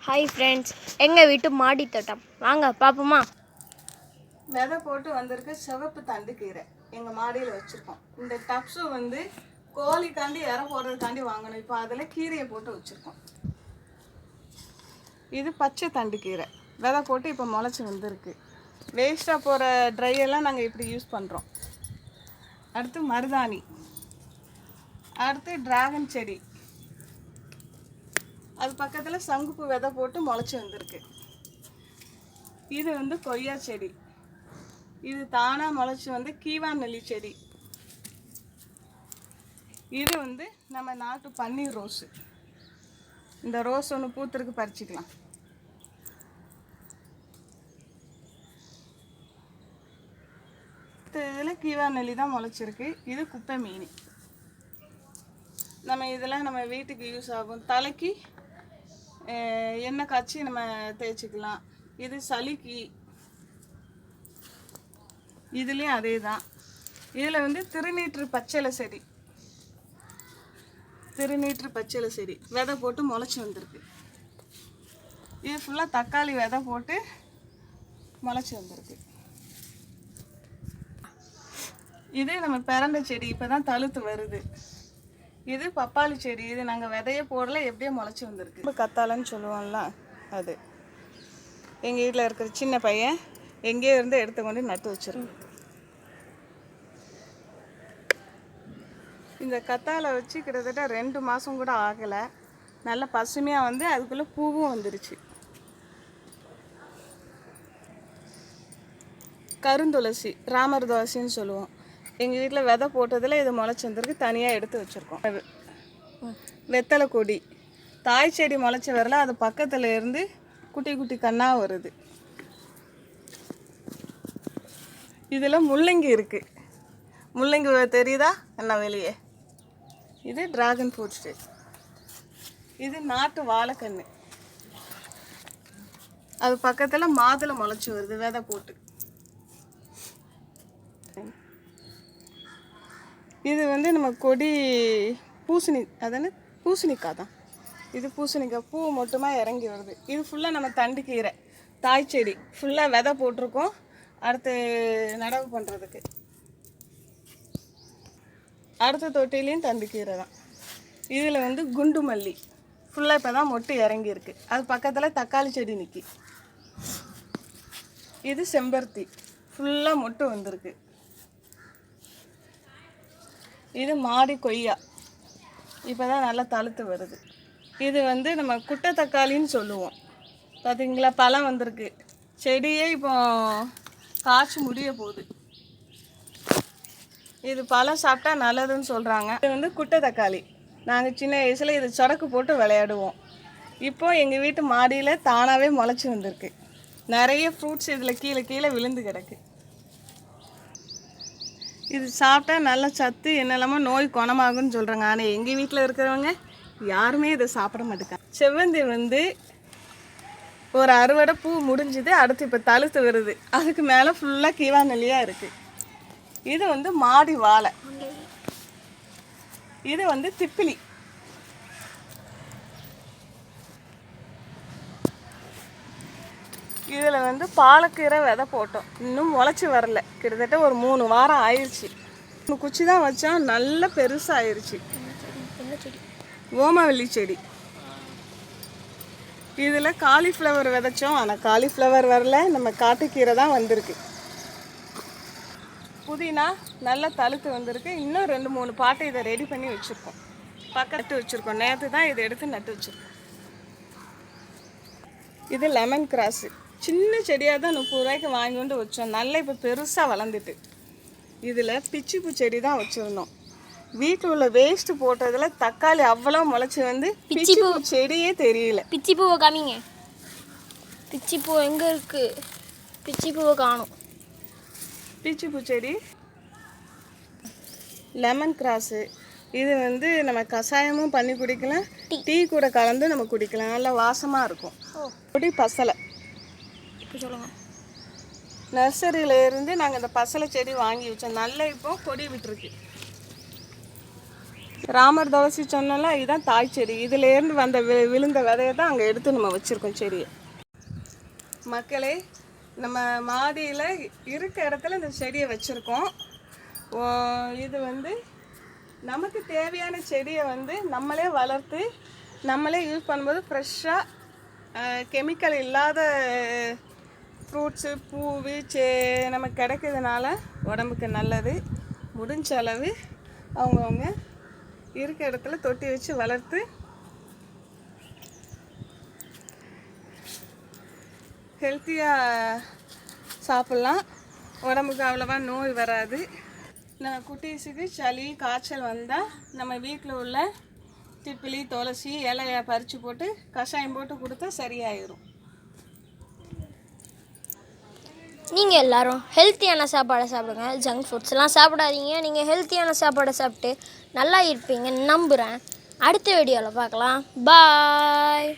Hi friends, எங்கள் வீட்டு மாடி தோட்டம் வாங்க பார்ப்போமா. விதை போட்டு வந்திருக்கு சிவப்பு தண்டு கீரை எங்கள் மாடியில் வச்சுருக்கோம். இந்த டப்ஸு வந்து கோழிக்காண்டி இற போடுறதுக்காண்டி வாங்கணும். இப்போ அதில் கீரையை போட்டு வச்சுருக்கோம். இது பச்சை தண்டு கீரை விதை போட்டு இப்போ முளைச்சி வந்திருக்கு. வேஸ்ட்டாக போகிற ட்ரையெல்லாம் நாங்கள் இப்படி யூஸ் பண்ணுறோம். அடுத்து மருதாணி, அடுத்து டிராகன் செடி, அது பக்கத்தில் சங்குப்பூ விதை போட்டு முளைச்சி வந்திருக்கு. இது வந்து கொய்யா செடி, இது தானாக முளைச்சி வந்து கீவான் நெல்லி செடி. இது வந்து நம்ம நாட்டு பன்னீர் ரோஸு. இந்த ரோஸ் ஒன்று பூத்திருக்கு, பறிச்சிக்கலாம். இதில் கீவான் நெல்லி தான் முளைச்சிருக்கு. இது குப்பை மீன். நம்ம வீட்டுக்கு யூஸ் ஆகும். தலைக்கு எண்ணெய் காய்ச்சி நம்ம தேய்ச்சிக்கலாம். இது சளிக்கு. இதுலேயும் அதே தான். இதில் வந்து திருநீற்று பச்சளை செடி, திருநீற்று பச்சளை செடி விதை போட்டு முளைச்சி வந்திருக்கு. இது ஃபுல்லாக தக்காளி விதை போட்டு முளைச்சி வந்திருக்கு. இது நம்ம பிறண்ட செடி, இப்போ தான் தழுத்து வருது. இது பப்பாளி செடி, இது நாங்கள் விதைய போடல, எப்படியே முளைச்சி வந்திருக்கு. இப்போ கத்தாழைன்னு சொல்லுவோம்ல, அது எங்கள் வீட்டில் இருக்கிற சின்ன பையன் எங்கேயோ இருந்து எடுத்து கொண்டு நட்டு வச்சிருக்கு. இந்த கத்தாழை வச்சு கிட்டத்தட்ட 2 மாதம் கூட ஆகலை. நல்ல பசுமையாக வந்து அதுக்குள்ளே பூவும் வந்துருச்சு. கருந்துளசி, ராமர் துளசின்னு சொல்லுவோம். எங்கள் வீட்டில் விதை போட்டதில் இது முளைச்சி வந்திருக்கு, தனியாக எடுத்து வச்சுருக்கோம். வெத்தலை கொடி, தாய் செடி முளைச்சி வரல, அது பக்கத்தில் இருந்து குட்டி குட்டி கண்ணாக வருது. இதில் முள்ளங்கி இருக்குது. முள்ளங்கி தெரியுதா என்ன வெளியே? இது டிராகன் ஃப்ரூட்ஸு. இது நாட்டு வாழைக்கன்று. அது பக்கத்தில் மாதுளை முளைச்சி வருது விதை போட்டு. இது வந்து நம்ம கொடி பூசணி, அதானே பூசணிக்காய் தான். இது பூசணிக்காய் பூ மட்டுமா இறங்கி வருது. இது ஃபுல்லாக நம்ம தண்டு கீரை, தாய் செடி ஃபுல்லாக விதை போட்டிருக்கோம். அடுத்து நடவு பண்ணுறதுக்கு அடுத்த தொட்டிலையும் தண்டு கீரை தான். இதில் வந்து குண்டு மல்லி ஃபுல்லாக இப்போ தான் மொட்டு இறங்கியிருக்கு. அது பக்கத்தில் தக்காளி செடி நிற்கி. இது செம்பருத்தி ஃபுல்லாக மொட்டு வந்திருக்கு. இது மாடி கொய்யா, இப்போ தான் நல்லா தழுத்து வருது. இது வந்து நம்ம குட்டை தக்காளின்னு சொல்லுவோம். பார்த்திங்களா, பழம் வந்திருக்கு. செடியே இப்போ காய்ச்சி முடிய போகுது. இது பழம் சாப்பிட்டா நல்லதுன்னு சொல்கிறாங்க. இது வந்து குட்டை தக்காளி. நாங்கள் சின்ன வயசில் இது சொடக்கு போட்டு விளையாடுவோம். இப்போது எங்கள் வீட்டு மாடியில் தானாகவே முளைச்சி வந்திருக்கு. நிறைய ஃப்ரூட்ஸ் இதில் கீழே கீழே விழுந்து கிடக்கு. இது சாப்பிட்டா நல்ல சத்து, என்னெல்லாமோ நோய் குணமாகுன்னு சொல்கிறாங்க. ஆனால் எங்கள் வீட்டில் இருக்கிறவங்க யாருமே இதை சாப்பிட மாட்டேங்க. செவ்வந்தி வந்து ஒரு அறுவடை பூ முடிஞ்சுது, அடுத்து இப்போ தழுத்து வருது. அதுக்கு மேலே ஃபுல்லாக கீவா நெல்லியாக இருக்குது. இது வந்து மாடி வாழை. இது வந்து திப்பிலி. இதில் வந்து பாலக்கீரை விதை போட்டோம், இன்னும் முளைச்சி வரல. கிட்டத்தட்ட ஒரு 3 வாரம் ஆயிடுச்சு. குச்சி தான் வச்சோம், நல்ல பெருசாகிருச்சு. ஓமவல்லி செடி. இதில் காலிஃப்ளவர் விதைச்சோம், ஆனால் காலிஃப்ளவர் வரல. நம்ம காட்டுக்கீரை தான் வந்திருக்கு. புதினா நல்லா தழுத்து வந்திருக்கு. இன்னும் 2-3 பாட்டை இதை ரெடி பண்ணி வச்சுருக்கோம். நட்டு வச்சுருக்கோம். நேற்று தான் இதை எடுத்து நட்டு வச்சுருக்கோம். இது லெமன் கிராஸு. சின்ன செடியாக தான் 30 ரூபாய்க்கு வாங்கி கொண்டு வச்சோம். நல்லா இப்போ பெருசாக வளர்ந்துட்டு. இதில் பிச்சிப்பூ செடி தான் வச்சுருந்தோம். வீட்டில் உள்ள வேஸ்ட்டு போட்டதில் தக்காளி அவ்வளோ முளைச்சி வந்து பிச்சிப்பூ செடியே தெரியல. பிச்சிப்பூவை காமிங்க. பிச்சிப்பூ எங்கே இருக்குது? பிச்சிப்பூவை காணும். பிச்சிப்பூ செடி, லெமன் கிராஸு. இது வந்து நம்ம கஷாயமும் பண்ணி குடிக்கலாம், டீ கூட கலந்து நம்ம குடிக்கலாம். நல்லா வாசமாக இருக்கும். கொடி பசலை. இப்போ சொல்லுங்கள். நர்சரியில் இருந்து நாங்கள் இந்த பசலை செடி வாங்கி வச்சோம். நல்லா இப்போ கொடி விட்டுருக்கு. ராமர் துளசி சொன்னோம்ல, இதுதான் தாய் செடி. இதுலேருந்து வந்த விழுந்த விதையை தான் அங்கே எடுத்து நம்ம வச்சுருக்கோம் செடியை. மக்களே, நம்ம மாடியில் இருக்க இடத்துல இந்த செடியை வச்சுருக்கோம். இது வந்து நமக்கு தேவையான செடியை வந்து நம்மளே வளர்த்து நம்மளே யூஸ் பண்ணும்போது ஃப்ரெஷ்ஷாக கெமிக்கல் இல்லாத ஃப்ரூட்ஸு பூவு நமக்கு கிடைக்கிறதுனால உடம்புக்கு நல்லது. முடிஞ்ச அளவு அவங்கவுங்க இருக்க இடத்துல தொட்டி வச்சு வளர்த்து ஹெல்த்தியாக சாப்பிட்லாம். உடம்புக்கு அவ்வளோவா நோய் வராது. நம்ம குட்டீஸுக்கு சளி காய்ச்சல் வந்தால் நம்ம வீட்டில் உள்ள திப்பிலி துளசி இலையை பறித்து போட்டு கஷாயம் போட்டு கொடுத்தா சரியாயிடும். நீங்கள் எல்லாரும் ஹெல்த்தியான சாப்பாடை சாப்பிடுங்க, ஜங்க் ஃபுட்ஸ்லாம் சாப்பிடாதீங்க. நீங்கள் ஹெல்த்தியான சாப்பாடை சாப்பிட்டு நல்லா இருப்பீங்கன்னு நம்புகிறேன். அடுத்த வீடியோவில் பார்க்கலாம். பாய்.